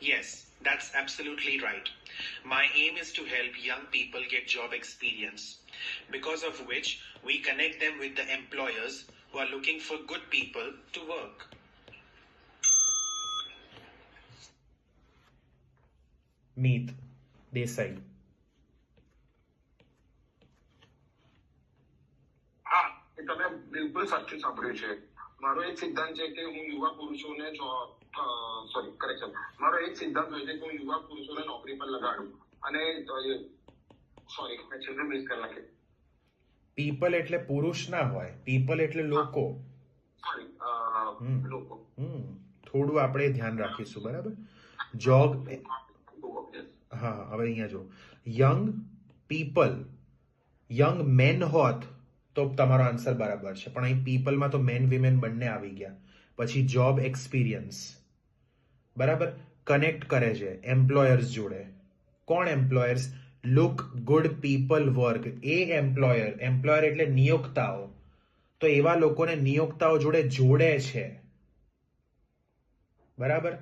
Yes, that's absolutely right. My aim is to help young people get job experience, because of which we connect them with the employers who are looking for good people to work. મીત દેસાઈ. હા, એ તમે બિલકુલ સાચું સાંભળ્યું છે. મારો એક સિદ્ધાંત છે કે હું યુવા પુરુષોને મારો એક સિદ્ધાંત હોય છે કે હું યુવા પુરુષોને નોકરી પર લગાડું અને મેં છેલ્લું મિસ કરી નાખી. પીપલ એટલે પુરુષ ના હોય, પીપલ એટલે લોકો. લોકો. થોડું આપણે ધ્યાન રાખીશું, બરાબર. જોબ, હા હવે અહીંયા જો, યંગ પીપલ, યંગ મેન હોત તો તમારો આન્સર બરાબર છે, પણ અહીં પીપલમાં તો મેન વિમેન બંને આવી ગયા. પછી જોબ એક્સપિરિયન્સ, બરાબર, કનેક્ટ કરે છે એમ્પ્લોયર્સ જોડે. કોણ employers? Look good people work. એ એમ્પ્લોયર એટલે નિયોક્તાઓ, તો એવા લોકોને નિયોક્તાઓ જોડે જોડે છે, બરાબર.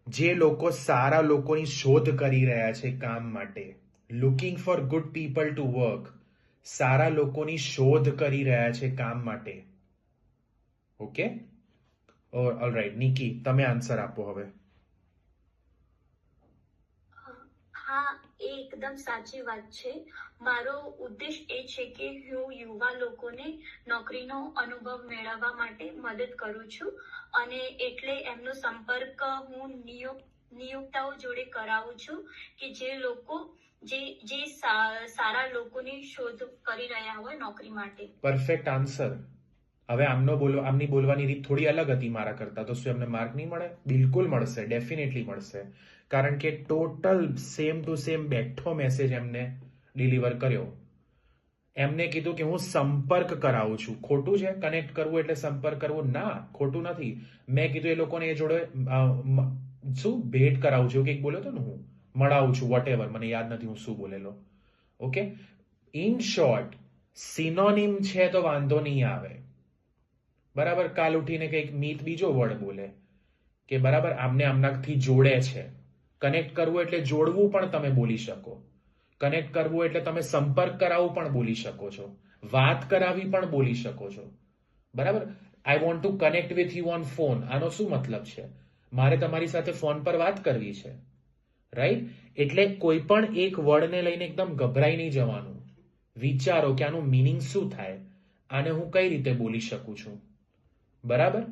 જે લોકો સારા લોકોની શોધ કરી રહ્યા છે કામ માટે. Looking for good people to work. સારા લોકોની શોધ કરી રહ્યા છે કામ માટે. Okay, alright. નિકી, તમે આન્સર આપો હવે. હા, એ એકદમ સાચી વાત છે. મારો ઉદ્દેશ એ છે કે હું યુવા લોકોને નોકરીનો અનુભવ મેળવવા માટે મદદ કરું છું, અને એટલે એમનો સંપર્ક હું નિયોક્તાઓ જોડે કરાવું છું કે જે લોકો જે સારા લોકોની શોધ કરી રહ્યા હોય નોકરી માટે. Perfect answer. હવે આમની બોલવાની રીત થોડી અલગ હતી મારા કરતા, તો શું એમને માર્ક નહીં મળે? બિલકુલ મળશે, ડેફિનેટલી મળશે, કારણ કે ટોટલ સેમ ટુ સેમ બેઠો મેસેજ એમને ડિલિવર કર્યો. એમને કીધું કે હું સંપર્ક કરાવું છું. ખોટું છે કનેક્ટ કરવું એટલે સંપર્ક કરવું? ના, ખોટું નથી. મેં કીધું એ લોકોને એ જોડે શું ભેટ કરાવું છું, કંઈક બોલ્યો હતો ને, હું મળાવું છું, વોટ એવર, મને યાદ નથી હું શું બોલેલો. ઓકે, ઇન શોર્ટ સિનોનિમ છે તો વાંધો નહીં આવે, બરાબર. કાલ ઉઠીને કંઈક મીત બીજો વર્ડ બોલે કે બરાબર આમને આમનાથી જોડે છે. કનેક્ટ કરવું એટલે જોડવું પણ તમે બોલી શકો. કનેક્ટ કરવું એટલે તમે સંપર્ક કરાવવું પણ બોલી શકો છો. વાત કરાવી પણ બોલી શકો છો, બરાબર. I want to connect with you on phone. આનો શું મતલબ છે? મારે તમારી સાથે ફોન પર વાત કરવી છે, રાઈટ. એટલે કોઈ પણ એક વર્ડને લઈને એકદમ ગભરાઈ નહીં જવાનું. વિચારો કે આનું મિનિંગ શું થાય, આને હું કઈ રીતે બોલી શકું છું, બરાબર.